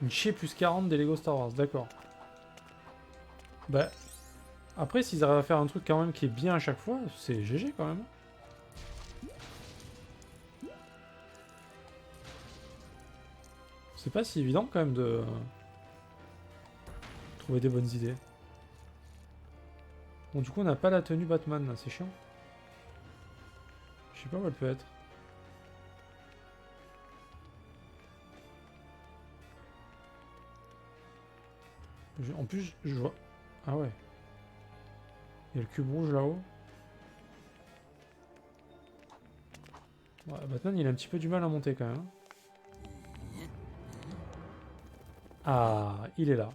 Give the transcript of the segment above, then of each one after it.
Une chez plus 40 des Lego Star Wars, d'accord. Bah, après, s'ils arrivent à faire un truc quand même qui est bien à chaque fois, c'est GG quand même. C'est pas si évident quand même de trouver des bonnes idées. Bon, du coup, on n'a pas la tenue Batman, là, c'est chiant. Je sais pas où elle peut être. En plus, je vois... Ah ouais. Il y a le cube rouge là-haut. Ouais, Batman, il a un petit peu du mal à monter quand même. Ah, il est là.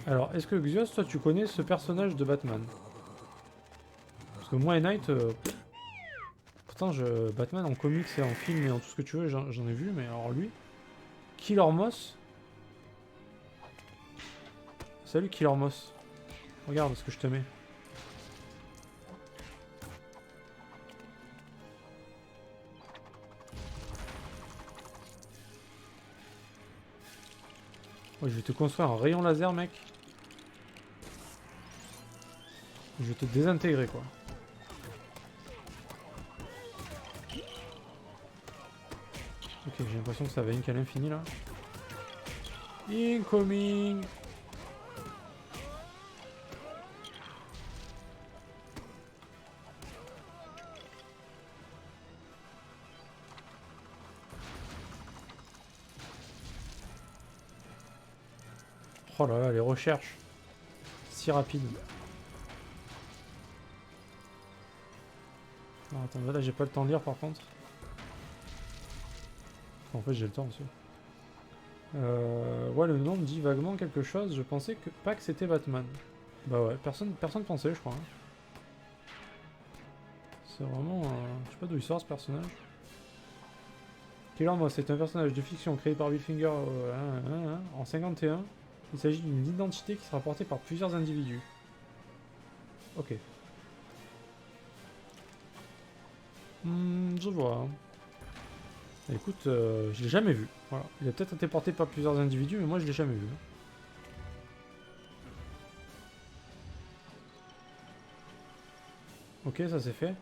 Alors, est-ce que Xios, toi, tu connais ce personnage de Batman? Parce que moi et Knight... Pourtant, Batman en comics et en film et en tout ce que tu veux, j'en ai vu, mais alors lui... Killer Moss. Salut Killer Moss. Regarde ce que je te mets. Ouais, je vais te construire un rayon laser, mec. Je vais te désintégrer, quoi. Ok, j'ai l'impression que ça va inc à l'infini, là. Incoming. Oh là là, les recherches. Si rapides. Alors, attends, là j'ai pas le temps de lire par contre. En fait j'ai le temps aussi. Ouais, le nom me dit vaguement quelque chose. Je pensais pas que c'était Batman. Bah ouais, personne pensait, je crois. Hein. C'est vraiment... je sais pas d'où il sort ce personnage. Killer Moss est un personnage de fiction créé par Bill Finger en 51. Il s'agit d'une identité qui sera portée par plusieurs individus. Ok. Je vois. Hein. Écoute, je l'ai jamais vu. Voilà. Il a peut-être été porté par plusieurs individus, mais moi je l'ai jamais vu. Ok, ça c'est fait.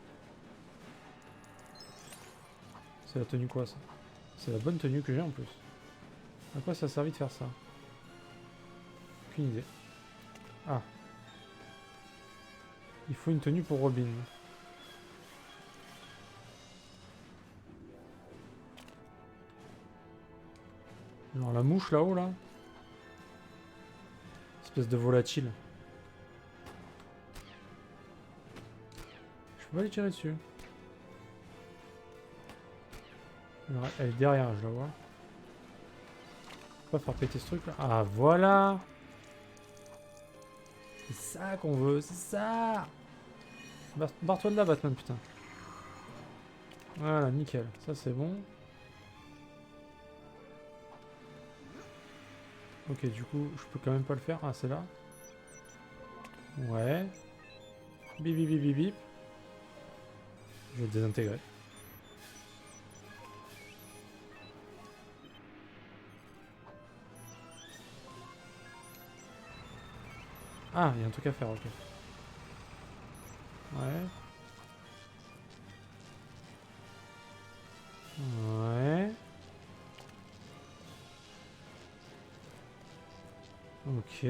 C'est la tenue quoi ça? C'est la bonne tenue que j'ai en plus. À quoi ça a servi de faire ça? Aucune idée. Ah. Il faut une tenue pour Robin. Genre la mouche là-haut là. Espèce de volatile. Je peux pas les tirer dessus. Alors, elle est derrière, je la vois. On va faire péter ce truc là. Ah voilà. C'est ça qu'on veut, c'est ça. Barre-toi de là Batman putain. Voilà, nickel. Ça c'est bon. Ok, du coup, je peux quand même pas le faire. Ah, c'est là. Ouais. Bip bip bip bip bip. Je vais le désintégrer. Ah, il y a un truc à faire, ok. Ouais. Ouais. Ok.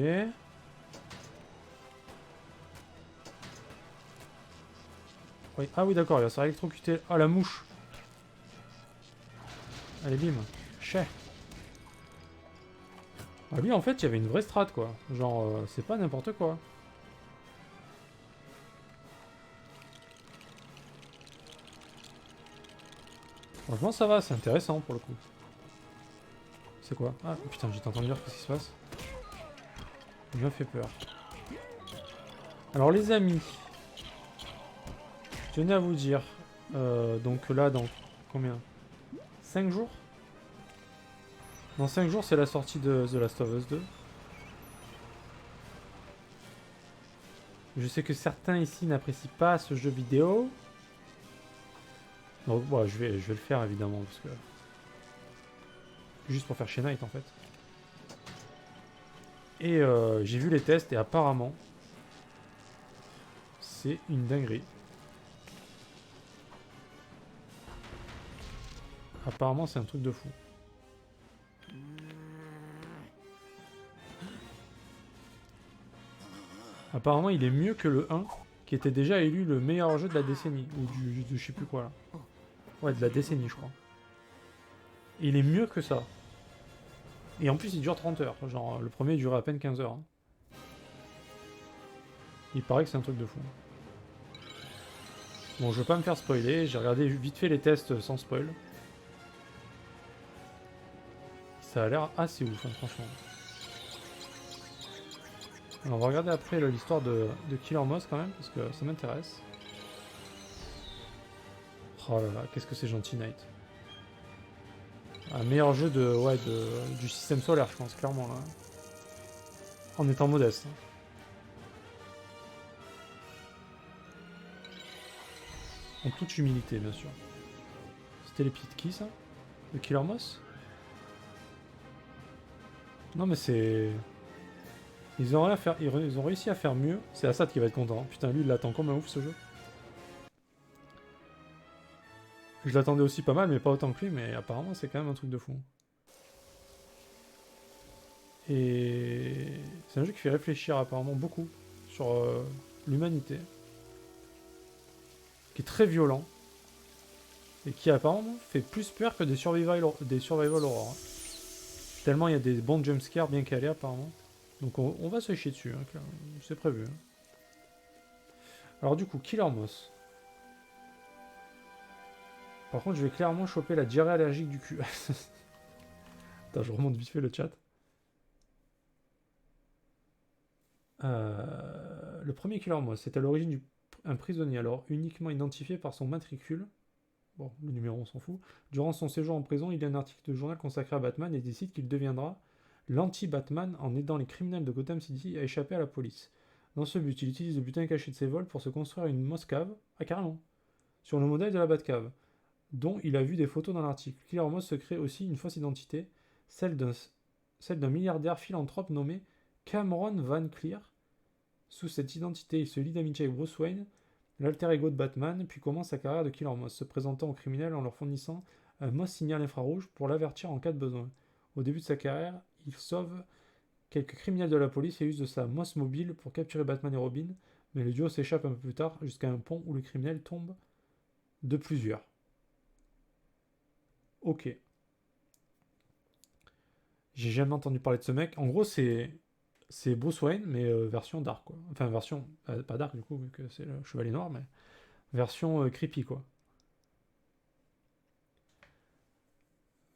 Oui. Ah oui, d'accord, il va se faire électrocuter. Ah, la mouche. Allez, bim. Chais. Ah, lui, en fait, il y avait une vraie strat, quoi. Genre, c'est pas n'importe quoi. Franchement, ça va, c'est intéressant, pour le coup. C'est quoi? Ah, putain, j'étais en train de dire qu'est-ce qui se passe. Il m'a fait peur. Alors, les amis... Je tenais à vous dire... donc là, dans... Combien? 5 jours? Dans 5 jours, c'est la sortie de The Last of Us 2. Je sais que certains ici n'apprécient pas ce jeu vidéo. Donc, bon, je vais le faire évidemment parce que juste pour faire chez Knight en fait. Et j'ai vu les tests et apparemment, c'est une dinguerie. Apparemment, c'est un truc de fou. Apparemment, il est mieux que le 1, qui était déjà élu le meilleur jeu de la décennie. Ou de je sais plus quoi là. Ouais, de la décennie, je crois. Et il est mieux que ça. Et en plus, il dure 30 heures. Genre, le premier durait à peine 15 heures. Hein. Il paraît que c'est un truc de fou. Bon, je veux pas me faire spoiler. J'ai regardé vite fait les tests sans spoil. Ça a l'air assez ouf, hein, franchement. Alors, on va regarder après l'histoire de Killer Moss quand même, parce que ça m'intéresse. Oh là là, qu'est-ce que c'est gentil, Knight. Un meilleur jeu du système solaire, je pense, clairement, là. En étant modeste. Hein. En toute humilité, bien sûr. C'était les petites qui, ça? Le Killer Moss? Non, mais c'est... Ils ont réussi à faire mieux. C'est Assad qui va être content. Putain, lui, il l'attend comme un ouf, ce jeu. Je l'attendais aussi pas mal, mais pas autant que lui, mais apparemment, c'est quand même un truc de fou. Et... c'est un jeu qui fait réfléchir, apparemment, beaucoup sur l'humanité. Qui est très violent. Et qui, apparemment, fait plus peur que des survival horror. Hein. Tellement il y a des bons jumpscares bien calés, apparemment. Donc on va se chier dessus, hein, c'est prévu. Hein. Alors du coup, Killer Moss. Par contre, je vais clairement choper la diarrhée allergique du cul. Attends, je remonte vite fait le chat. Le premier Killer Moss, c'est à l'origine un prisonnier, alors uniquement identifié par son matricule. Bon, le numéro, on s'en fout. Durant son séjour en prison, il y a un article de journal consacré à Batman et décide qu'il deviendra l'anti-Batman en aidant les criminels de Gotham City à échapper à la police. Dans ce but, il utilise le butin caché de ses vols pour se construire une Moss-Cave, carrément, sur le modèle de la Batcave, dont il a vu des photos dans l'article. Killer Moss se crée aussi une fausse identité, celle d'un milliardaire philanthrope nommé Cameron Van Clear. Sous cette identité, il se lie d'amitié avec Bruce Wayne, l'alter ego de Batman, puis commence sa carrière de Killer Moss, se présentant aux criminels en leur fournissant un Moss signal infrarouge pour l'avertir en cas de besoin. Au début de sa carrière, il sauve quelques criminels de la police et use de sa Moss mobile pour capturer Batman et Robin, mais le duo s'échappe un peu plus tard jusqu'à un pont où le criminel tombe de plusieurs. Ok. J'ai jamais entendu parler de ce mec. En gros, c'est Bruce Wayne, mais version dark, quoi. Enfin, version... pas dark, du coup, vu que c'est le Chevalier Noir, mais... version creepy, quoi.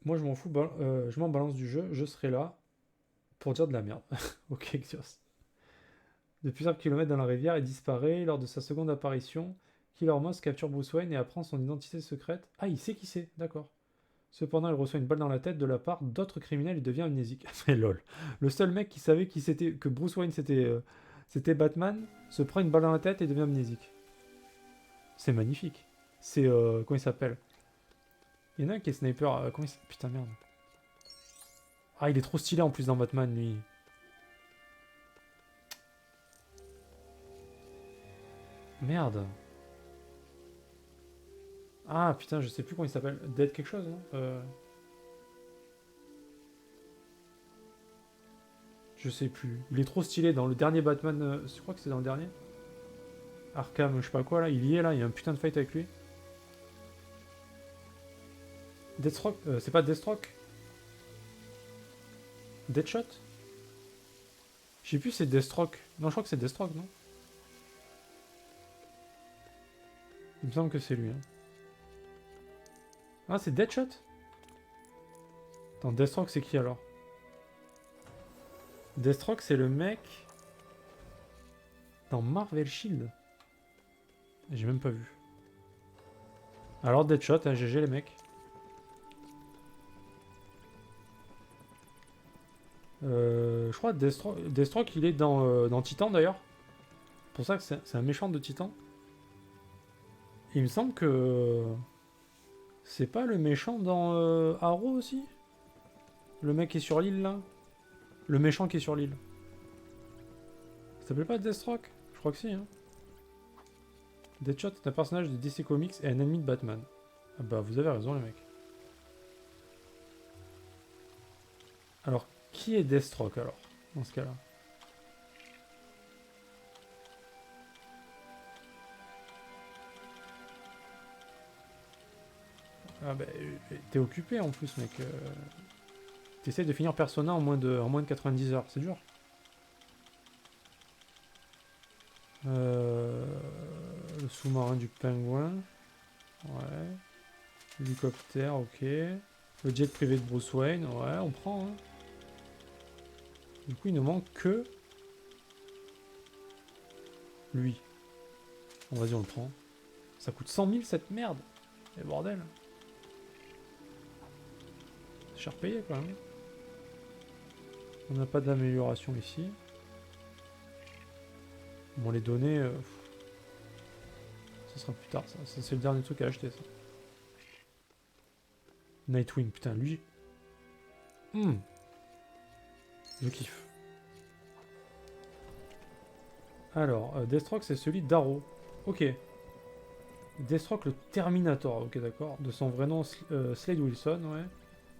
Moi, je m'en fous, je m'en balance du jeu, je serai là pour dire de la merde. Ok, Xios. De plusieurs kilomètres dans la rivière, il disparaît. Lors de sa seconde apparition, Killer Moss capture Bruce Wayne et apprend son identité secrète. Ah, il sait qui c'est, d'accord. Cependant, il reçoit une balle dans la tête de la part d'autres criminels et devient amnésique. Mais lol. Le seul mec qui savait que Bruce Wayne c'était Batman se prend une balle dans la tête et devient amnésique. C'est magnifique. C'est comment il s'appelle? Il y en a un qui est sniper. Putain merde. Ah, il est trop stylé en plus dans Batman lui. Merde. Ah putain, je sais plus comment il s'appelle. Dead quelque chose, non Je sais plus. Il est trop stylé dans le dernier Batman. Je crois que c'est dans le dernier. Arkham, je sais pas quoi là. Il y est là, il y a un putain de fight avec lui. Deathstroke c'est pas Deathstroke Deadshot Je sais plus, c'est Deathstroke. Non, je crois que c'est Deathstroke, non? Il me semble que c'est lui. Hein. Ah, c'est Deadshot? Attends, Deathstroke, c'est qui alors? Deathstroke, c'est le mec dans Marvel Shield. J'ai même pas vu. Alors Deadshot, hein, GG les mecs. Je crois que Deathstroke il est dans Titan d'ailleurs. C'est pour ça que c'est un méchant de Titan. Il me semble que c'est pas le méchant dans Arrow aussi. Le mec qui est sur l'île là. Le méchant qui est sur l'île. Ça s'appelle pas Deathstroke? Je crois que si, hein. Deadshot est un personnage de DC Comics et un ennemi de Batman. Ah bah vous avez raison les mecs. Alors, qui est Deathstroke alors, dans ce cas-là? Ah bah, t'es occupé en plus mec. T'essayes de finir Persona en moins de 90 heures, c'est dur. Le sous-marin du pingouin. Ouais. L'hélicoptère, ok. Le jet privé de Bruce Wayne, ouais, on prend. Hein. Du coup, il ne manque que... lui. Bon, vas-y, on le prend. Ça coûte 100 000 cette merde. Et bordel. C'est cher payé quand même. On n'a pas d'amélioration ici. Bon, les données... ça sera plus tard, ça c'est le dernier truc à acheter, ça. Nightwing, putain, lui... Je kiffe. Alors, Deathstroke, c'est celui d'Arrow. Ok. Deathstroke, le Terminator, ok, d'accord. De son vrai nom, Slade Wilson, ouais.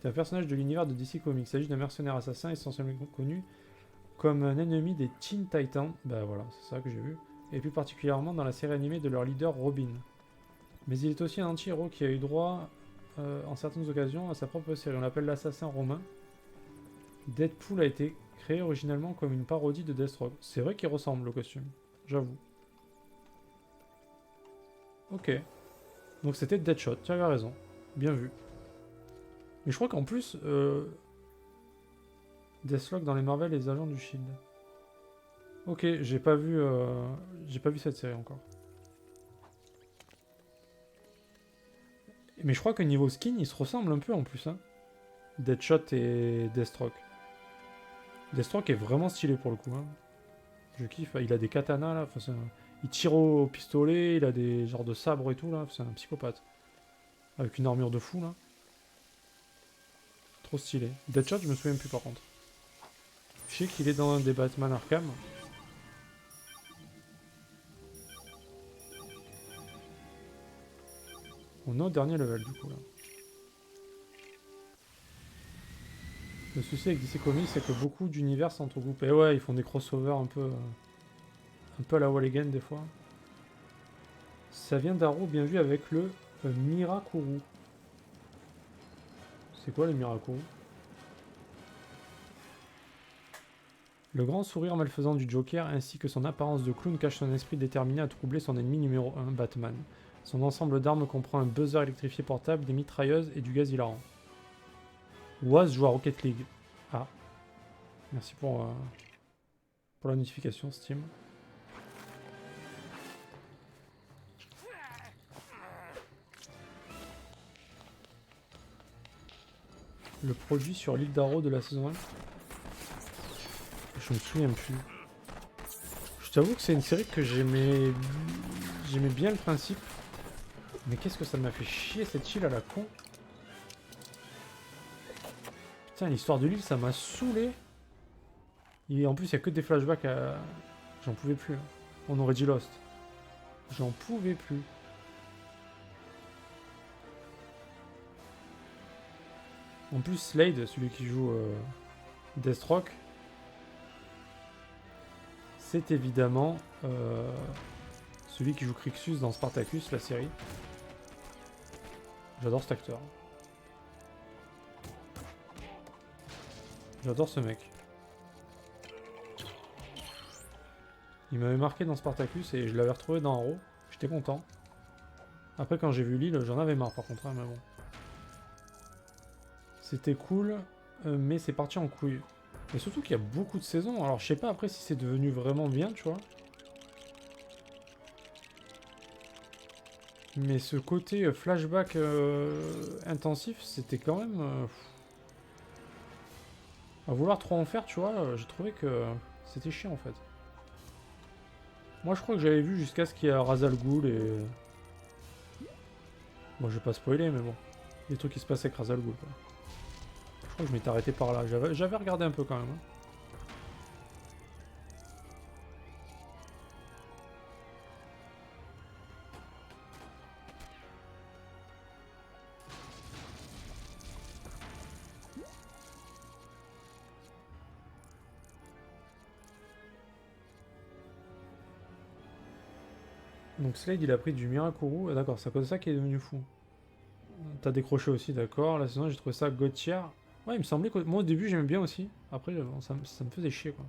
C'est un personnage de l'univers de DC Comics. Il s'agit d'un mercenaire assassin essentiellement connu comme un ennemi des Teen Titans. Bah voilà, c'est ça que j'ai vu. Et plus particulièrement dans la série animée de leur leader Robin. Mais il est aussi un anti-héros qui a eu droit, en certaines occasions, à sa propre série. On l'appelle l'assassin romain. Deadpool a été créé originalement comme une parodie de Deathstroke. C'est vrai qu'il ressemble le costume, j'avoue. Ok. Donc c'était Deadshot, tu avais raison. Bien vu. Mais je crois qu'en plus, Deathstroke dans les Marvel et les agents du Shield. Ok, j'ai pas vu cette série encore. Mais je crois que niveau skin, ils se ressemblent un peu en plus. Hein. Deadshot et Deathstroke. Deathstroke est vraiment stylé pour le coup. Hein. Je kiffe. Il a des katanas là. Enfin, il tire au pistolet. Il a des genres de sabres et tout là. C'est un psychopathe. Avec une armure de fou là. Trop stylé. Deadshot, je me souviens plus par contre. Je sais qu'il est dans un des Batman Arkham. On est au dernier level du coup là. Le souci avec DC Comics, c'est que beaucoup d'univers s'entregroupent. Et ouais, ils font des crossovers un peu à la Wall Again des fois. Ça vient d'Arrow, bien vu, avec le Mirakuru. C'est quoi le Mirakuru? Le grand sourire malfaisant du Joker ainsi que son apparence de clown cachent son esprit déterminé à troubler son ennemi numéro 1, Batman. Son ensemble d'armes comprend un buzzer électrifié portable, des mitrailleuses et du gaz hilarant. Oaz joue à Rocket League. Ah. Merci pour la notification Steam. Le produit sur l'île d'Arrow de la saison 1. Je me souviens plus. Je t'avoue que c'est une série que j'aimais bien le principe. Mais qu'est-ce que ça m'a fait chier cette île à la con. Putain, l'histoire de l'île, ça m'a saoulé. Et en plus, il n'y a que des flashbacks à... J'en pouvais plus. Hein. On aurait dit Lost. J'en pouvais plus. En plus, Slade, celui qui joue Deathstroke, c'est évidemment celui qui joue Crixus dans Spartacus, la série. J'adore cet acteur. J'adore ce mec. Il m'avait marqué dans Spartacus et je l'avais retrouvé dans Arrow. J'étais content. Après, quand j'ai vu l'île, j'en avais marre par contre, hein, mais bon. C'était cool, mais c'est parti en couille. Et surtout qu'il y a beaucoup de saisons. Alors, je sais pas après si c'est devenu vraiment bien, tu vois. Mais ce côté flashback intensif, c'était quand même... à vouloir trop en faire, tu vois, j'ai trouvé que c'était chiant en fait. Moi je crois que j'avais vu jusqu'à ce qu'il y ait Ra's al Ghul et... Bon, je vais pas spoiler, mais bon. Les trucs qui se passent avec Ra's al Ghul, quoi. crois que je m'étais arrêté par là. J'avais regardé un peu quand même. Hein. Donc Slade il a pris du Mirakuru. Ah, d'accord, c'est à cause de ça qu'il est devenu fou. T'as décroché aussi, d'accord. Là sinon j'ai trouvé ça Gauthier. Ouais, il me semblait que. Moi au début j'aimais bien aussi. Après bon, ça me faisait chier quoi.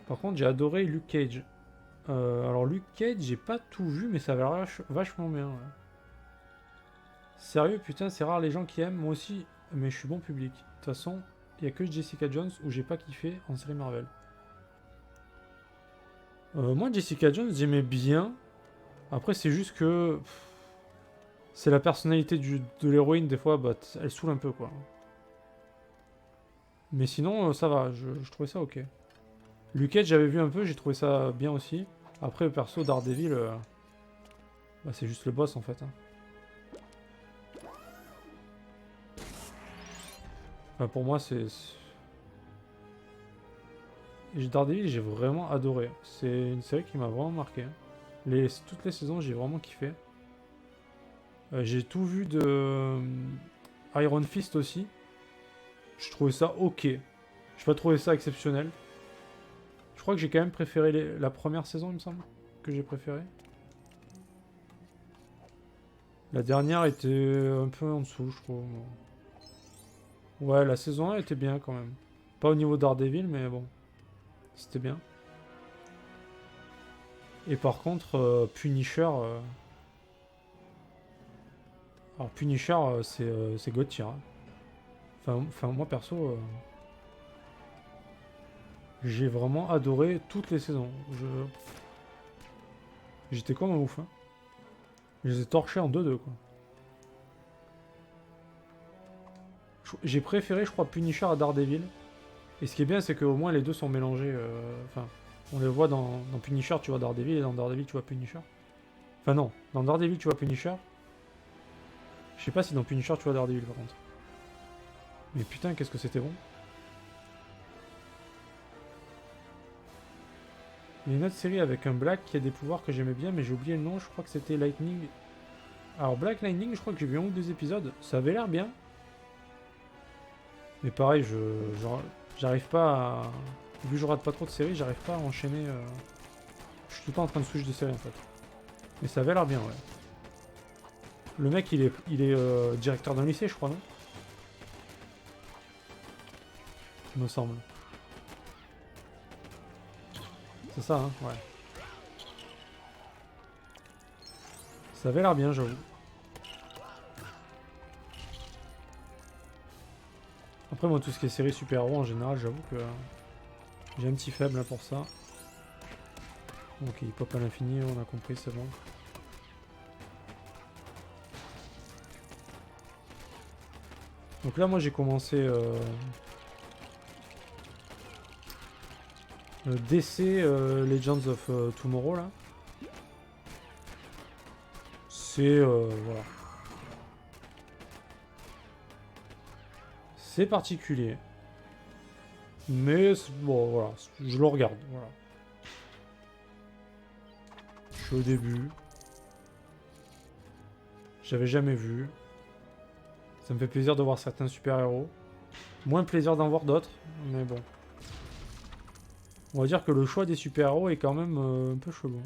Par contre j'ai adoré Luke Cage. Alors Luke Cage, j'ai pas tout vu, mais ça avait l'air vachement bien. Ouais. Sérieux, putain, c'est rare les gens qui aiment. Moi aussi, mais je suis bon public. De toute façon, il y a que Jessica Jones où j'ai pas kiffé en série Marvel. Moi, Jessica Jones, j'aimais bien. Après, c'est juste que c'est la personnalité de l'héroïne, des fois, bah, elle saoule un peu, quoi. Mais sinon, ça va, je trouvais ça ok. Luke Cage, j'avais vu un peu, j'ai trouvé ça bien aussi. Après, le perso Daredevil, bah, c'est juste le boss, en fait. Hein. Enfin, pour moi, c'est... Daredevil, j'ai vraiment adoré. C'est une série qui m'a vraiment marqué. Toutes les saisons, j'ai vraiment kiffé. J'ai tout vu de Iron Fist aussi. Je trouvais ça ok. J'ai pas trouvé ça exceptionnel. Je crois que j'ai quand même préféré la première saison, il me semble, que j'ai préféré. La dernière était un peu en dessous, je trouve. Ouais, la saison 1 était bien quand même. Pas au niveau Daredevil, mais bon. C'était bien. Et par contre, Punisher... Alors Punisher, c'est God tier. Hein. Enfin, moi perso... j'ai vraiment adoré toutes les saisons. J'étais comme un ouf. Hein. Je les ai torchés en 2-2 quoi. J'ai préféré, je crois, Punisher à Daredevil. Et ce qui est bien, c'est qu'au moins les deux sont mélangés. Enfin, on les voit dans Punisher, tu vois Daredevil, et dans Daredevil, tu vois Punisher. Enfin, non, dans Daredevil, tu vois Punisher. Je sais pas si dans Punisher, tu vois Daredevil par contre. Mais putain, qu'est-ce que c'était bon. Il y a une autre série avec un Black qui a des pouvoirs que j'aimais bien, mais j'ai oublié le nom, je crois que c'était Lightning. Alors, Black Lightning, je crois que j'ai vu un ou deux épisodes. Ça avait l'air bien. Mais pareil, j'arrive pas à... Vu que je rate pas trop de séries, j'arrive pas à enchaîner... Je suis tout le temps en train de switch de série en fait. Mais ça avait l'air bien, ouais. Le mec, il est directeur d'un lycée, je crois, non? Il me semble. C'est ça, hein, ouais. Ça avait l'air bien, j'avoue. Après, moi, tout ce qui est série super-héros, en général, j'avoue que j'ai un petit faible là, pour ça. Ok, il pop à l'infini, on a compris, c'est bon. Donc là, moi, j'ai commencé DC Legends of Tomorrow, là. C'est... voilà. C'est particulier. Mais, bon, voilà. Je le regarde, voilà. Je suis au début. J'avais jamais vu. Ça me fait plaisir de voir certains super-héros. Moins plaisir d'en voir d'autres, mais bon. On va dire que le choix des super-héros est quand même un peu chelou.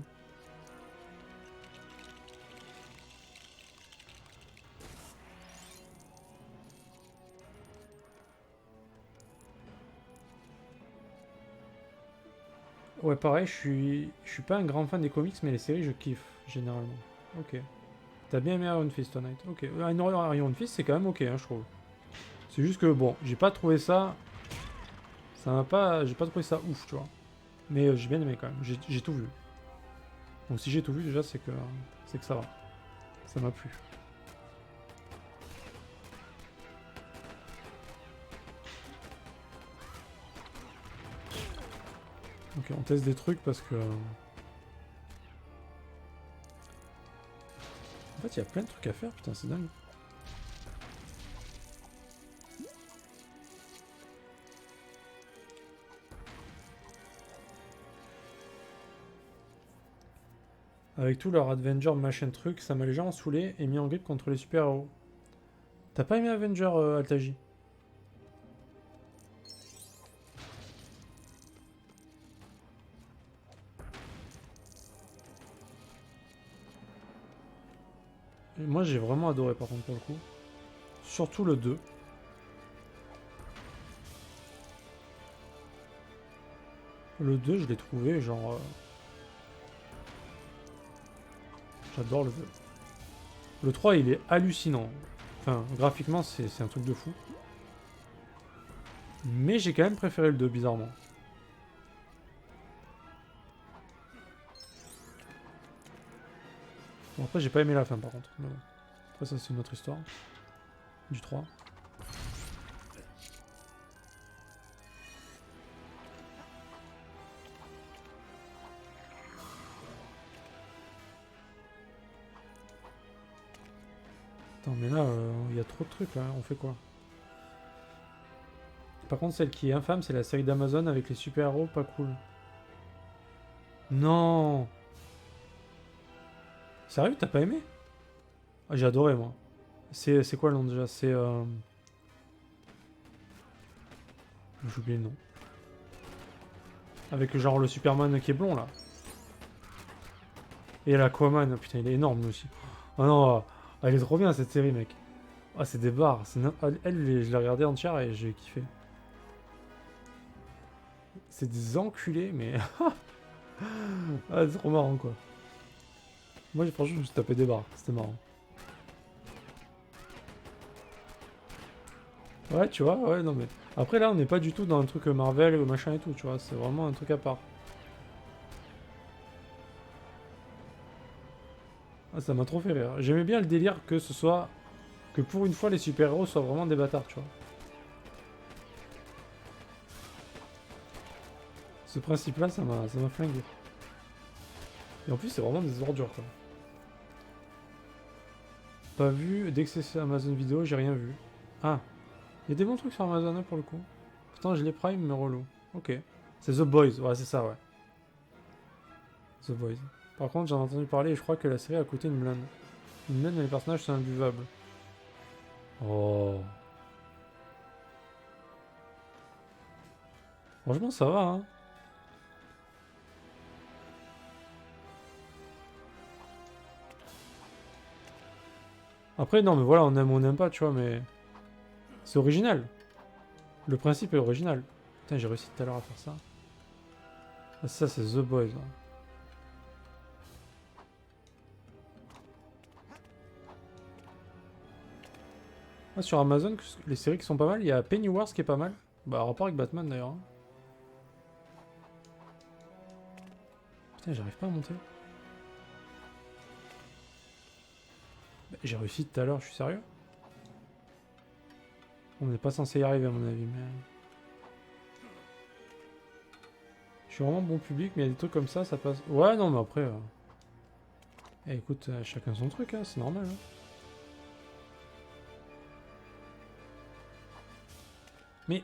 Ouais, pareil, je suis pas un grand fan des comics, mais les séries, je kiffe, généralement. Ok. T'as bien aimé Iron Fist, Tonight. Ok. Iron Fist, c'est quand même ok, hein, je trouve. C'est juste que, bon, j'ai pas trouvé ça... Ça m'a pas... J'ai pas trouvé ça ouf, tu vois. Mais j'ai bien aimé quand même. J'ai tout vu. Donc si j'ai tout vu, déjà, c'est que ça va. Ça m'a plu. Ok, on teste des trucs parce que... En fait, il y a plein de trucs à faire, putain, c'est dingue. Avec tout leur Avenger machin truc, ça m'a légèrement saoulé et mis en grippe contre les super-héros. T'as pas aimé Avenger, Altaji? Et moi j'ai vraiment adoré par contre pour le coup. Surtout le 2. Le 2 je l'ai trouvé genre... J'adore le 2. Le 3 il est hallucinant. Enfin graphiquement c'est un truc de fou. Mais j'ai quand même préféré le 2 bizarrement. Bon après j'ai pas aimé la fin par contre. Mais bon. Après ça c'est une autre histoire. Du 3. Attends mais là il y a trop de trucs là, on fait quoi? Par contre celle qui est infâme c'est la série d'Amazon avec les super-héros pas cool. Non. Sérieux t'as pas aimé? Ah, j'ai adoré moi. C'est quoi le nom déjà? C'est j'ai oublié le nom. Avec genre le Superman qui est blond là. Et l'Aquaman, putain il est énorme lui aussi. Oh non, elle est trop bien cette série mec. Ah c'est des barres. Elle, je l'ai regardée entière et j'ai kiffé. C'est des enculés mais... ah c'est trop marrant quoi. Moi franchement je me suis tapé des barres, c'était marrant. Ouais tu vois, ouais non mais... Après là on n'est pas du tout dans un truc Marvel ou machin et tout, tu vois, c'est vraiment un truc à part. Ah ça m'a trop fait rire. J'aimais bien le délire que ce soit... Que pour une fois les super-héros soient vraiment des bâtards, tu vois. Ce principe-là, ça m'a flingué. Et en plus, c'est vraiment des ordures, quoi. Pas vu, dès que c'est sur Amazon Vidéo, j'ai rien vu. Ah, il y a des bons trucs sur Amazon, hein, pour le coup. Pourtant, je les Prime, mais relou. Ok. C'est The Boys, ouais, c'est ça, ouais. The Boys. Par contre, j'en ai entendu parler et je crois que la série a coûté une blinde. Une blinde, mais les personnages sont imbuvables. Oh. Franchement, ça va, hein. Après, non, mais voilà, on aime ou on n'aime pas, tu vois, mais... C'est original. Le principe est original. Putain, j'ai réussi tout à l'heure à faire ça. Ah, ça, c'est The Boys. Hein. Ah, sur Amazon, les séries qui sont pas mal, il y a Pennyworth qui est pas mal. Bah, rapport avec Batman d'ailleurs. Hein. Putain, j'arrive pas à monter. Bah, j'ai réussi tout à l'heure, je suis sérieux? On n'est pas censé y arriver à mon avis, mais... Je suis vraiment bon public, mais il y a des trucs comme ça passe... Ouais, non, mais après... Eh, écoute, chacun son truc, hein, c'est normal. Hein. Mais...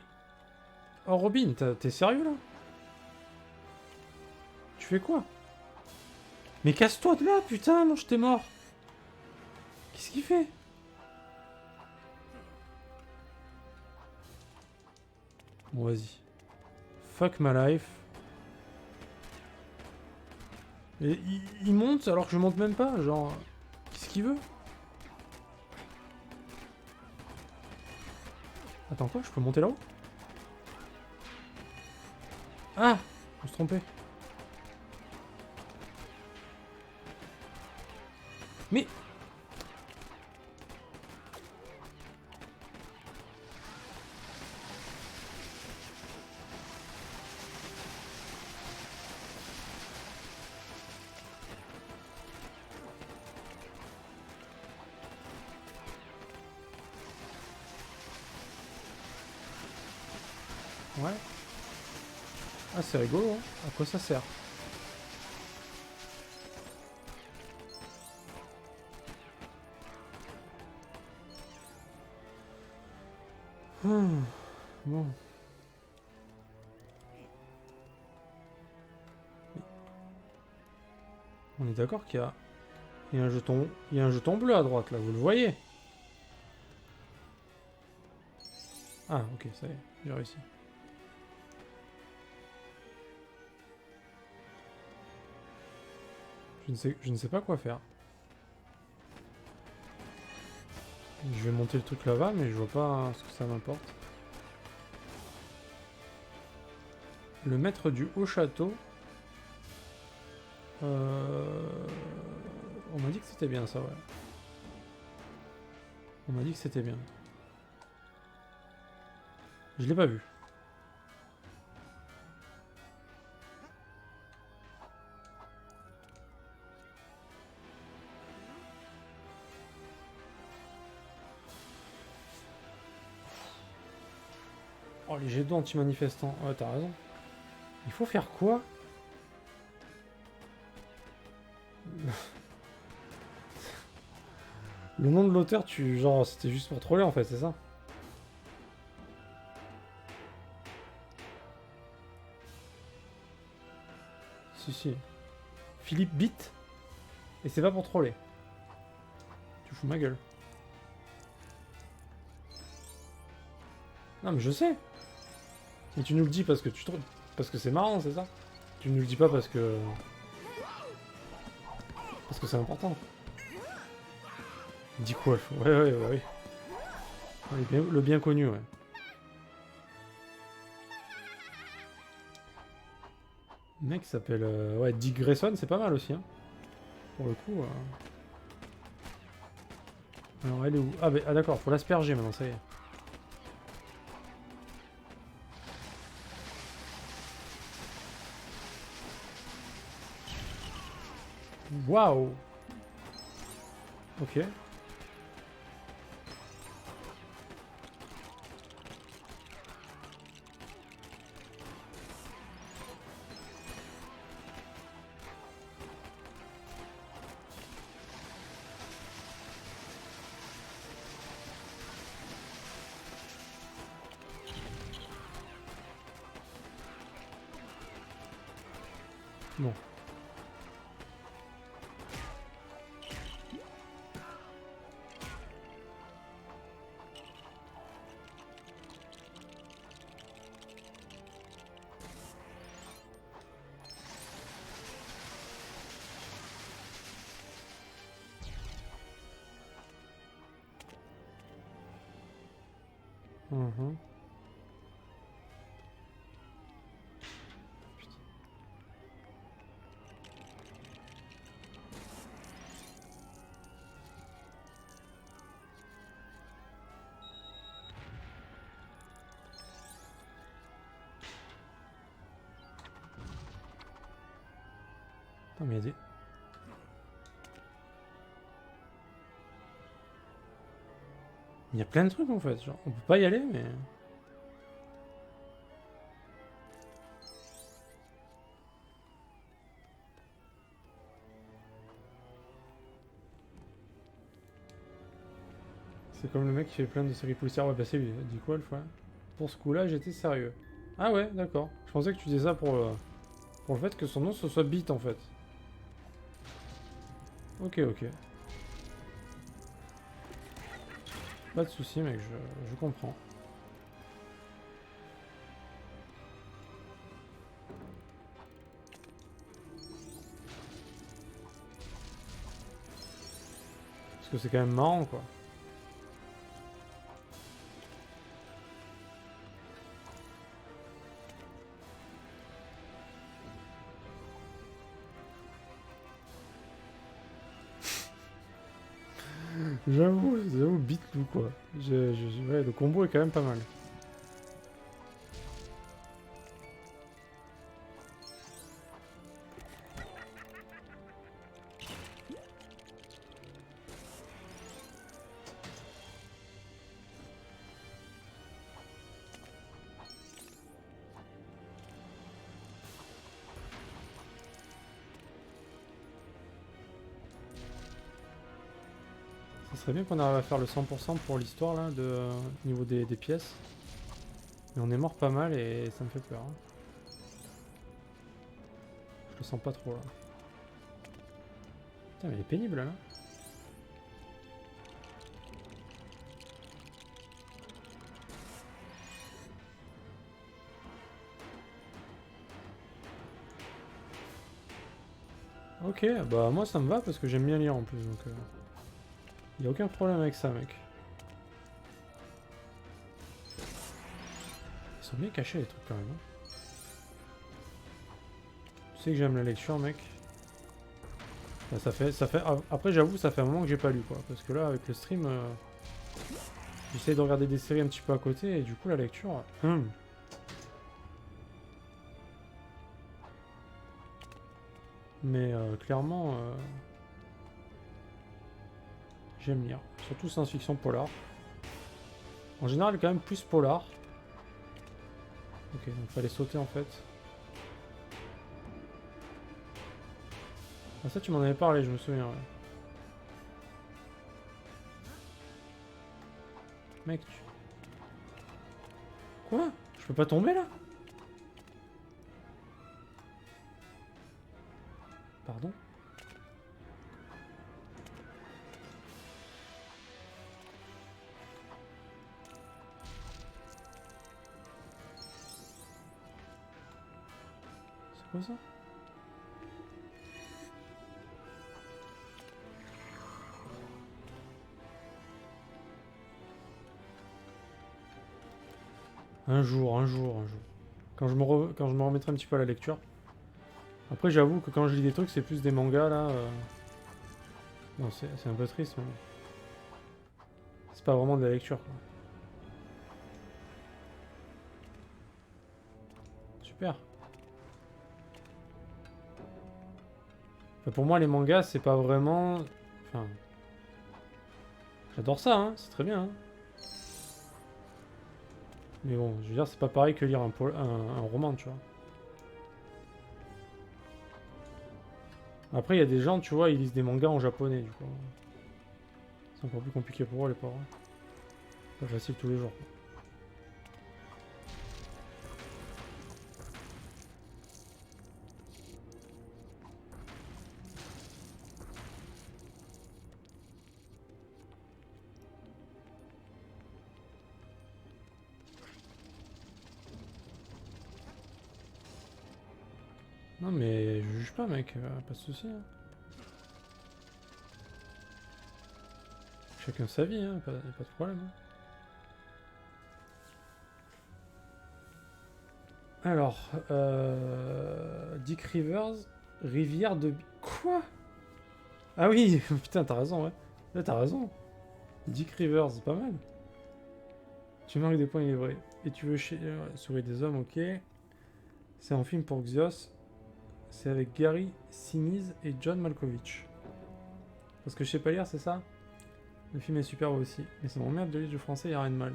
Oh, Robin, t'es sérieux, là? Tu fais quoi? Mais casse-toi de là, putain, moi je t'ai mort. Qu'est-ce qu'il fait? Bon, vas-y. Fuck my life. Et il monte alors que je monte même pas, genre... Qu'est-ce qu'il veut? Attends quoi, je peux monter là-haut? Ah! Je me suis trompé. Mais... Ouais. Ah, c'est rigolo, hein. À quoi ça sert? Bon. On est d'accord qu'il y a... Il y a un jeton... Il y a un jeton bleu à droite, là, vous le voyez? Ah, ok, ça y est, j'ai réussi. Je ne sais pas quoi faire. Je vais monter le truc là-bas, mais je vois pas ce que ça m'apporte. Le maître du haut château. On m'a dit que c'était bien ça, ouais. On m'a dit que c'était bien. Je l'ai pas vu. Oh, les jets d'eau anti-manifestants. Ouais, t'as raison. Il faut faire quoi? Le nom de l'auteur, genre, c'était juste pour troller en fait, c'est ça? Si, si. Philippe Bitt. Et c'est pas pour troller. Tu fous ma gueule. Non, mais je sais. Et tu nous le dis parce que tu trouves. Parce que c'est marrant, c'est ça? Tu nous le dis pas parce que. Parce que c'est important. Dis quoi? Ouais, ouais, ouais, ouais. Le bien connu, ouais. Le mec s'appelle. Ouais, Dick Grayson, c'est pas mal aussi, hein. Pour le coup. Alors, elle est où? Ah, bah, ah d'accord, faut l'asperger maintenant, ça y est. Waouh! Ok. Bon. Mhm. Putain, mais il y a des... Il y a plein de trucs en fait, genre on peut pas y aller mais... C'est comme le mec qui fait plein de séries policières, ouais bah c'est lui, dit quoi le fois? Pour ce coup-là j'étais sérieux. Ah ouais, d'accord. Je pensais que tu disais ça pour le fait que son nom ce soit Beat en fait. Ok, ok. Pas de soucis mec, je comprends. Parce que c'est quand même marrant quoi. J'avoue, Beat Lou quoi. Ouais, le combo est quand même pas mal. Ça serait bien qu'on arrive à faire le 100% pour l'histoire là, au niveau des pièces. Mais on est mort pas mal et ça me fait peur. Hein. Je le sens pas trop là. Putain, mais elle est pénible là. Ok, bah moi ça me va parce que j'aime bien lire en plus, donc y a aucun problème avec ça, mec. Ils sont bien cachés les trucs quand même. Hein. Tu sais que j'aime la lecture, mec. Bah, ça fait. Après, j'avoue, ça fait un moment que j'ai pas lu, quoi, parce que là, avec le stream, j'essaye de regarder des séries un petit peu à côté, et du coup, la lecture. Mais clairement, j'aime lire. Surtout science-fiction polar. En général, quand même plus polar. Ok, donc fallait sauter en fait. Ah ça tu m'en avais parlé, je me souviens. Ouais. Mec, tu... Quoi? Je peux pas tomber là? Pardon? C'est quoi ça? Un jour, un jour, un jour. Quand je me remettrai un petit peu à la lecture. Après j'avoue que quand je lis des trucs c'est plus des mangas là. Non c'est un peu triste mais... C'est pas vraiment de la lecture quoi. Super. Enfin, pour moi les mangas c'est pas vraiment... Enfin... J'adore ça hein, c'est très bien hein. Mais bon, je veux dire c'est pas pareil que lire un roman tu vois. Après, il y a des gens, tu vois, ils lisent des mangas en japonais, du coup. C'est encore plus compliqué pour eux, les pauvres. Pas facile tous les jours. Quoi. Non, mais je juge pas, mec. Pas de soucis. Hein. Chacun sa vie, hein. Pas de problème. Hein. Alors, Dick Rivers, rivière de... Quoi? Ah oui, putain, t'as raison, ouais. Là, t'as raison. Dick Rivers, c'est pas mal. Tu marques des points, il est vrai. Et tu veux souris des hommes, ok. C'est un film pour Xios. C'est avec Gary Sinise et John Malkovich. Parce que je sais pas lire, c'est ça? Le film est superbe aussi. Mais ça m'emmerde de lire du français, y a rien de mal.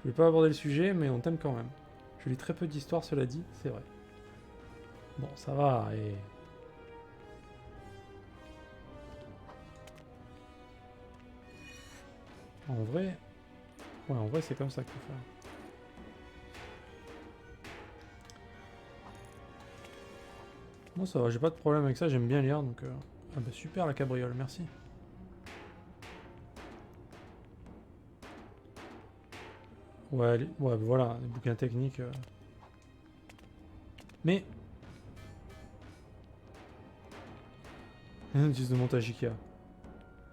Je vais pas aborder le sujet, mais on t'aime quand même. Je lis très peu d'histoires, cela dit, c'est vrai. Bon, ça va, et... En vrai... Ouais, en vrai, c'est comme ça qu'il faut faire. Moi, ça va, j'ai pas de problème avec ça, j'aime bien lire, donc... Ah bah super, la cabriole, merci. Ouais, ouais, voilà, les bouquins techniques... Mais... Un indice de montage Ikea.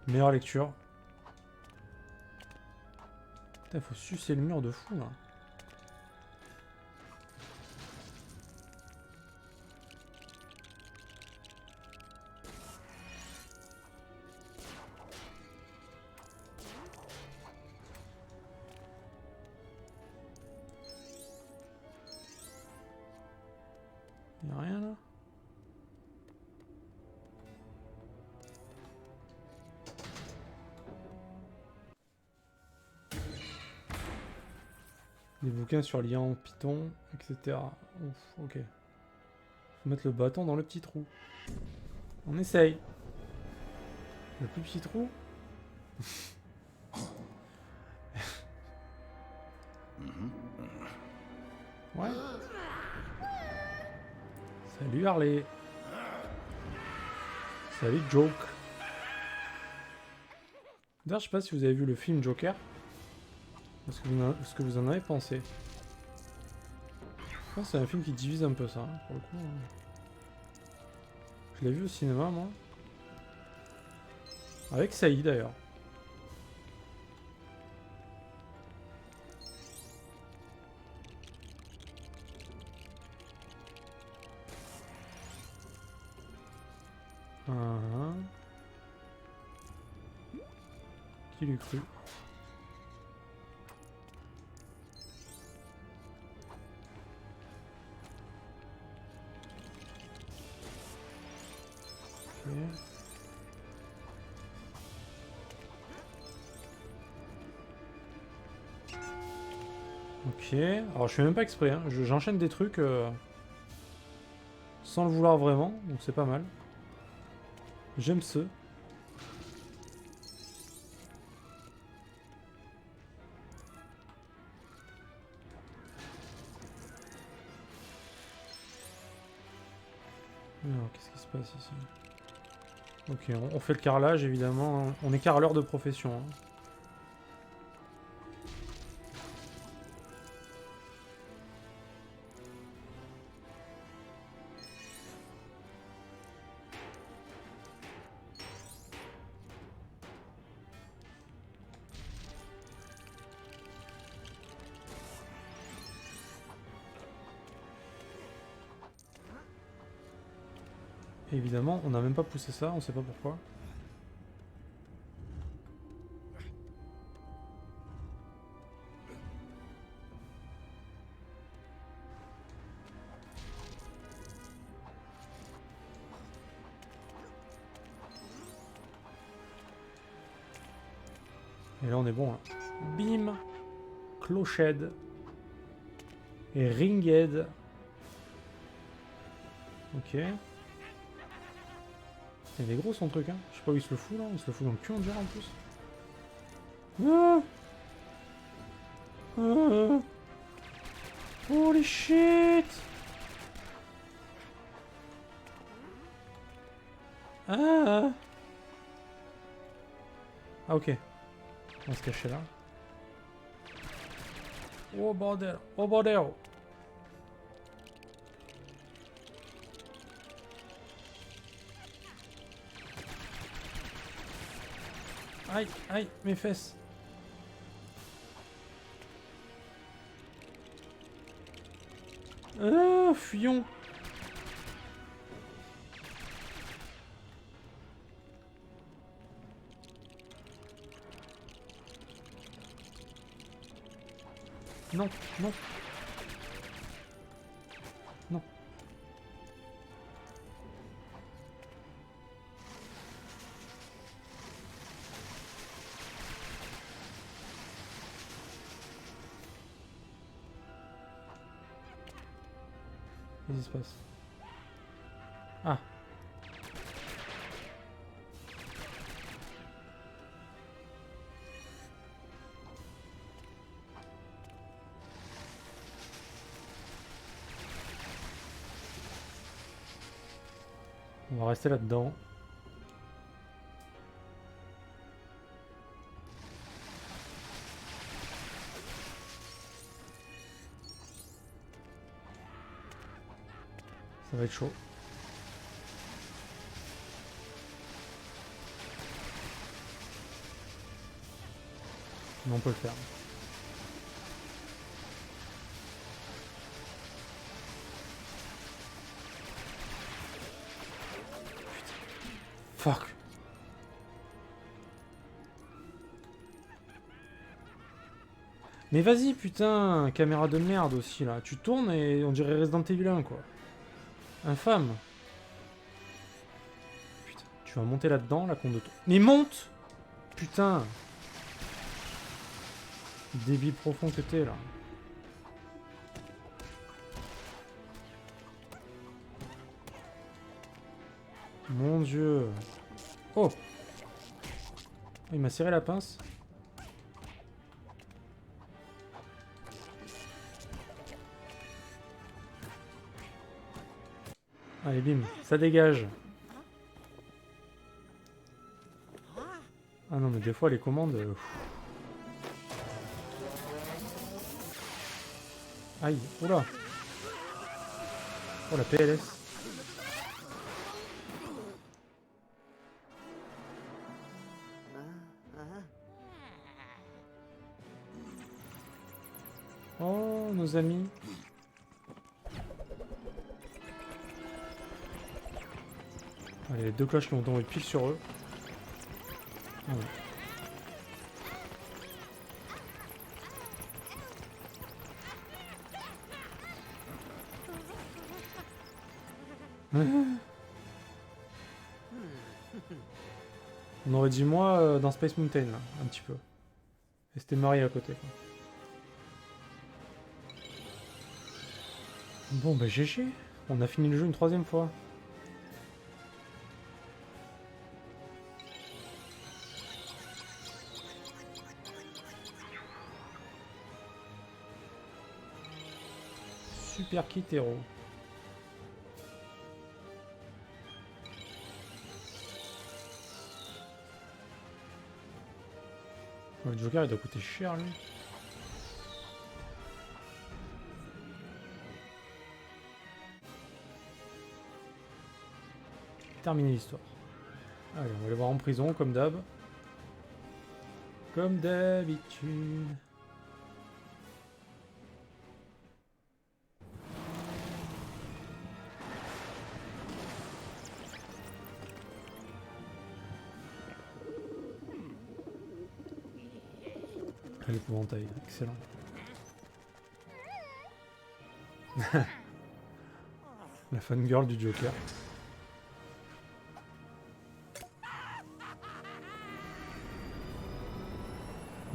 Meilleure lecture. Putain, faut sucer le mur de fou, là. Y'a rien, là? Des bouquins sur l'IA en Python, etc. Ouf, ok. Faut mettre le bâton dans le petit trou. On essaye. Le plus petit trou. Ouais. Salut Harley. Salut Joke. D'ailleurs, je sais pas si vous avez vu le film Joker. Ce que vous en avez pensé. Je pense que c'est un film qui divise un peu ça, hein, pour le coup. Je l'ai vu au cinéma, moi. Avec Saïd, d'ailleurs. Ah, qui l'eût cru? Ok. Ok. Alors je fais même pas exprès, hein. J'enchaîne des trucs sans le vouloir vraiment, donc c'est pas mal. J'aime ce. Alors qu'est-ce qui se passe ici? Ok, on fait le carrelage évidemment. On est carreleur de profession, hein. Et évidemment, on n'a même pas poussé ça, on sait pas pourquoi. Et là on est bon là. Bim! Clochette. Et Ringhead. Ok. Il est gros son truc, hein. Je sais pas où il se le fout là. Il se le fout dans le cul on dirait en plus. Ah, ah, holy shit! Ah! Ah ok. On va se cacher là. Oh bordel! Oh bordel! Aïe, aïe, mes fesses. Ah, fuyons. Non, non. Non. Qu'est-ce qui se passe? Ah. On va rester là-dedans. Ça va être chaud. Mais on peut le faire. Fuck. Mais vas-y, putain, caméra de merde aussi là. Tu tournes et on dirait Resident Evil 1 quoi. Infâme. Putain, tu vas monter là-dedans, la con de toi. Mais monte! Putain. Débit profond que t'es là. Mon dieu. Oh! Il m'a serré la pince. Allez, bim, ça dégage. Ah non, mais Mais des fois les commandes... Aïe, oula. Oh la PLS. Oh, nos amis. Allez, les deux cloches qui vont tomber pile sur eux. Ouais. On aurait dit moi dans Space Mountain, là, un petit peu. Et c'était Marie à côté, quoi. Bon, bah GG. On a fini le jeu une troisième fois. Super kit héros. Le Joker il doit coûter cher lui. Terminer l'histoire. Allez, on va les voir en prison comme d'hab. Comme d'habitude. L'épouvantail, excellent. La fangirl du Joker.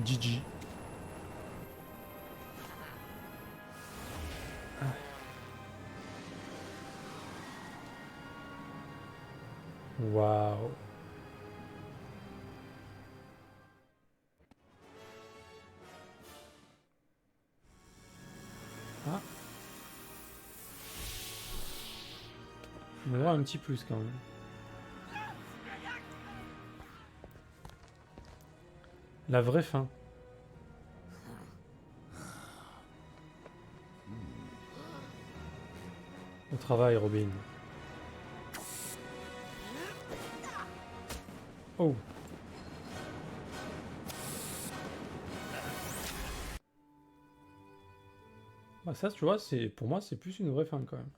Gigi. Waouh. Ah. On va voir un petit plus quand même. La vraie fin. Au travail, Robin. Oh. Bah ça, tu vois, c'est pour moi, c'est plus une vraie fin quand même.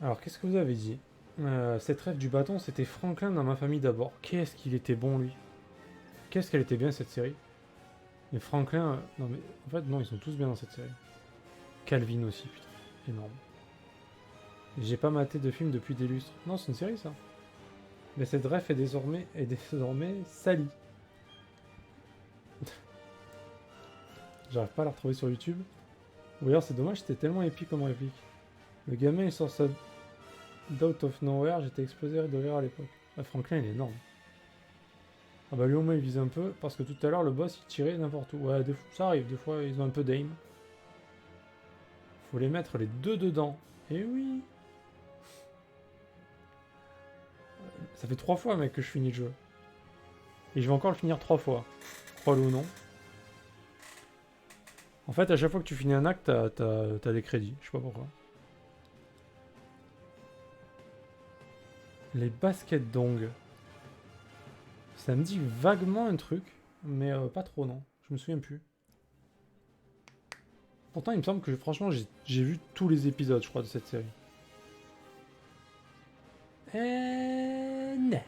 Alors, qu'est-ce que vous avez dit? Cette rêve du bâton, c'était Franklin dans ma famille d'abord. Qu'est-ce qu'il était bon, lui. Qu'est-ce qu'elle était bien, cette série. Mais Franklin... non, mais en fait, non, ils sont tous bien dans cette série. Calvin aussi, putain. Énorme. J'ai pas maté de film depuis des lustres. Non, c'est une série, ça. Mais cette rêve est désormais salie. J'arrive pas à la retrouver sur YouTube. Ou alors, c'est dommage, c'était tellement épique comme réplique. Le gamin, il sort ça d'out of nowhere, j'étais explosé de rire à l'époque. Ah, Franklin, il est énorme. Ah bah lui, au moins, il vise un peu, parce que tout à l'heure, le boss, il tirait n'importe où. Ouais, ça arrive, des fois, ils ont un peu d'aim. Faut les mettre les deux dedans. Eh oui. Ça fait 3 fois, mec, que je finis le jeu. Et je vais encore le finir 3 fois. Crois-le ou non. En fait, à chaque fois que tu finis un acte, t'as des crédits. Je sais pas pourquoi. Les baskets d'ong. Ça me dit vaguement un truc, mais pas trop, non. Je me souviens plus. Pourtant, il me semble que, franchement, j'ai vu tous les épisodes, je crois, de cette série. Non.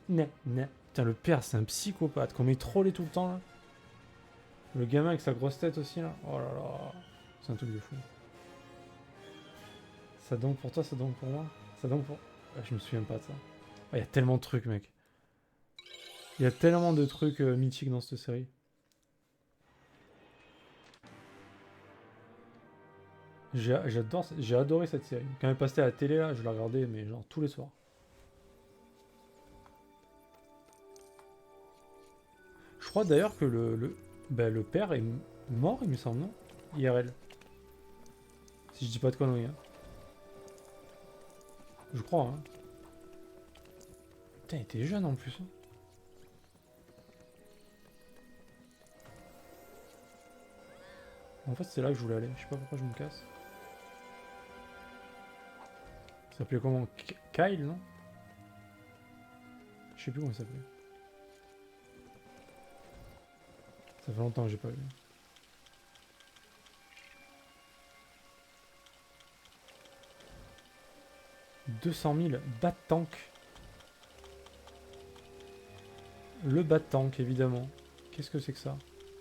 Non, non. Putain, le père, c'est un psychopathe. Comme il trollait tout le temps, là. Le gamin avec sa grosse tête aussi, là. Oh là là. C'est un truc de fou. Ça donc pour toi, ça donc pour moi. Ça donc pour... Ah, je me souviens pas de ça. Il y a tellement de trucs, mec. Il y a tellement de trucs mythiques dans cette série. J'ai adoré cette série. Quand elle passait à la télé, là, je la regardais, mais genre tous les soirs. Je crois d'ailleurs que le père est mort, il me semble, non? IRL. Si je dis pas de conneries. Hein. Je crois, hein. Putain, il était jeune en plus. En fait, c'est là que je voulais aller. Je sais pas pourquoi je me casse. Ça s'appelait comment? Kyle, non? Je sais plus comment il s'appelait. Ça fait longtemps que j'ai pas vu. « 200 000 bat tank. Le bat tank, évidemment. Qu'est-ce que c'est que ça?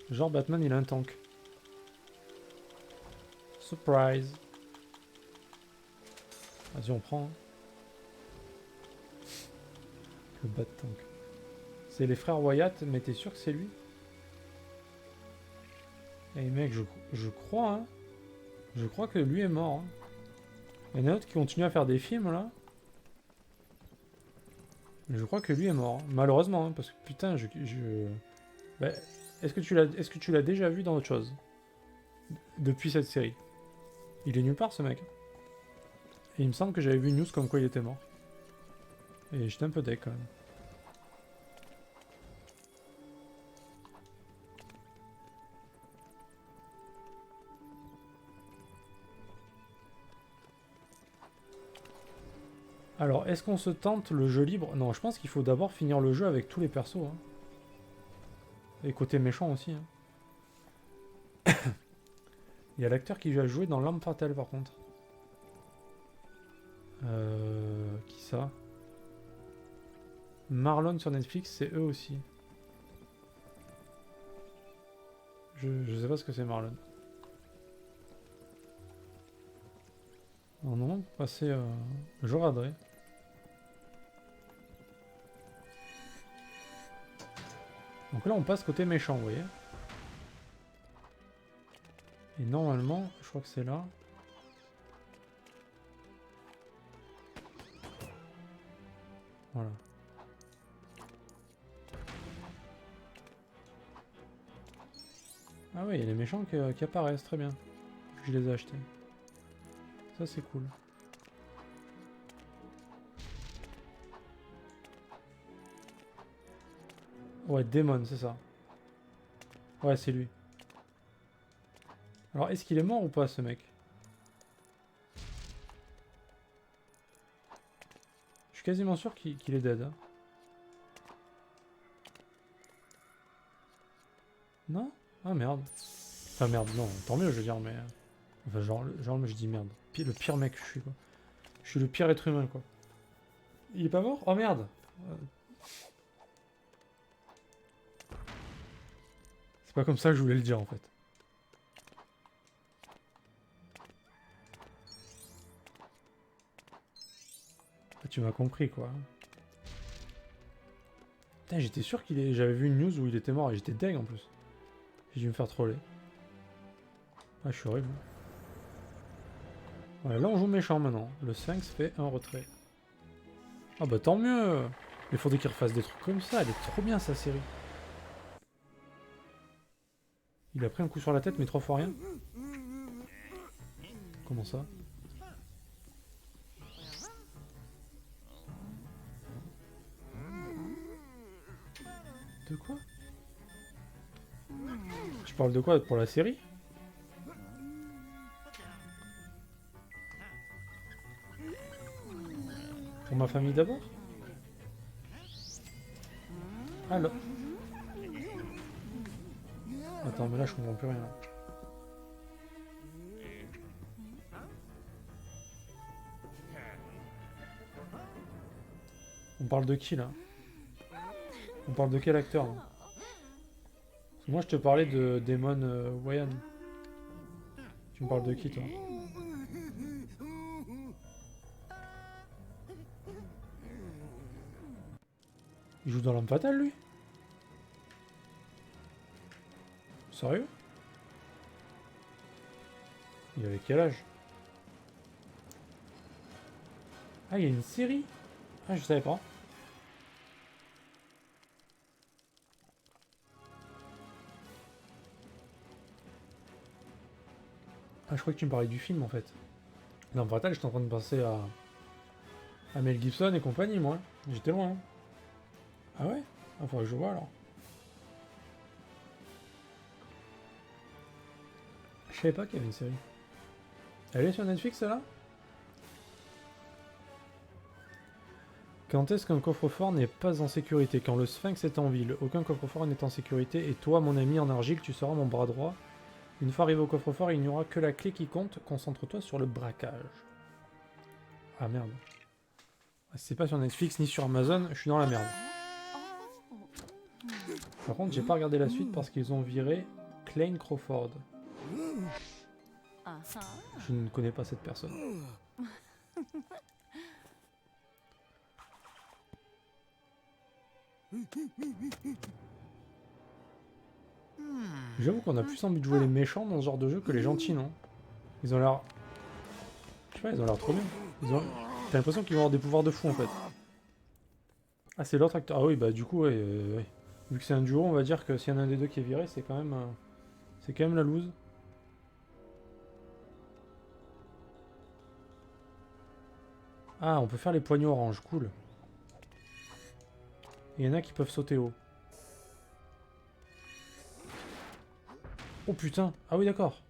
Genre Batman, il a un tank. Surprise. Vas-y, on prend. Hein. Le bat tank. C'est les frères Wyatt, mais t'es sûr que c'est lui? Eh mec, je crois, hein. Je crois que lui est mort. Hein. Il y en a un autre qui continue à faire des films, là. Mais je crois que lui est mort. Hein. Malheureusement, hein, parce que putain, Bah, est-ce que tu l'as déjà vu dans autre chose? Depuis cette série? Il est nulle part, ce mec. Et il me semble que j'avais vu une news comme quoi il était mort. Et j'étais un peu deck, quand même. Alors, est-ce qu'on se tente le jeu libre? Non, je pense qu'il faut d'abord finir le jeu avec tous les persos. Hein. Et côté méchant aussi. Hein. Il y a l'acteur qui va jouer dans L'Arme Fatale, par contre. Qui ça? Marlon sur Netflix, c'est eux aussi. Je sais pas ce que c'est Marlon. Non, passer... je regarderai. Donc là, on passe côté méchant, vous voyez. Et normalement, je crois que c'est là. Voilà. Ah oui, il y a les méchants qui apparaissent, très bien. Je les ai achetés. Ça, c'est cool. Ouais, Demon, c'est ça. Ouais, c'est lui. Alors, est-ce qu'il est mort ou pas, ce mec? Je suis quasiment sûr qu'il est dead. Hein. Non? Ah, merde. Enfin, merde, non, tant mieux, je veux dire, mais... Enfin, genre je dis merde. Le pire mec que je suis, quoi. Je suis le pire être humain, quoi. Il est pas mort? Oh, merde. C'est pas comme ça que je voulais le dire, en fait. Ah, tu m'as compris, quoi. Putain, j'étais sûr qu'il est... J'avais vu une news où il était mort et j'étais deg, en plus. J'ai dû me faire troller. Ah, je suis horrible. Voilà, là on joue méchant maintenant. Le Sphinx fait un retrait. Ah bah tant mieux. Il faudrait qu'il refasse des trucs comme ça. Elle est trop bien sa série. Il a pris un coup sur la tête mais 3 fois rien. Comment ça? De quoi? Tu parles de quoi? Pour la série? Pour ma famille d'abord? Alors. Attends, mais là je comprends plus rien. On parle de qui là? On parle de quel acteur là? Parce que moi je te parlais de Damon Wayans. Tu me parles de qui toi? Il joue dans L'Arme Fatale lui? Sérieux? Il avait quel âge? Ah, il y a une série? Ah, je savais pas. Ah, je crois que tu me parlais du film en fait. L'Arme Fatale, j'étais en train de penser à Ah, Mel Gibson et compagnie, moi. J'étais loin. Ah ouais? Ah, faudrait que je vois alors. Je savais pas qu'il y avait une série. Elle est sur Netflix, celle-là? Quand est-ce qu'un coffre-fort n'est pas en sécurité? Quand le sphinx est en ville. Aucun coffre-fort n'est en sécurité. Et toi, mon ami en argile, tu seras mon bras droit. Une fois arrivé au coffre-fort, il n'y aura que la clé qui compte. Concentre-toi sur le braquage. Ah merde. C'est pas sur Netflix ni sur Amazon, je suis dans la merde. Par contre, j'ai pas regardé la suite parce qu'ils ont viré Klein Crawford. Je ne connais pas cette personne. J'avoue qu'on a plus envie de jouer les méchants dans ce genre de jeu que les gentils, non? Ils ont l'air... Je sais pas, ils ont l'air trop bien. T'as l'impression qu'ils vont avoir des pouvoirs de fou, en fait. Ah, c'est l'autre acteur. Ah oui, bah du coup, ouais, ouais. Vu que c'est un duo, on va dire que s'il y en a un des deux qui est viré, c'est quand même... c'est quand même la loose. Ah, on peut faire les poignées orange, cool. Et il y en a qui peuvent sauter haut. Oh putain, ah oui d'accord.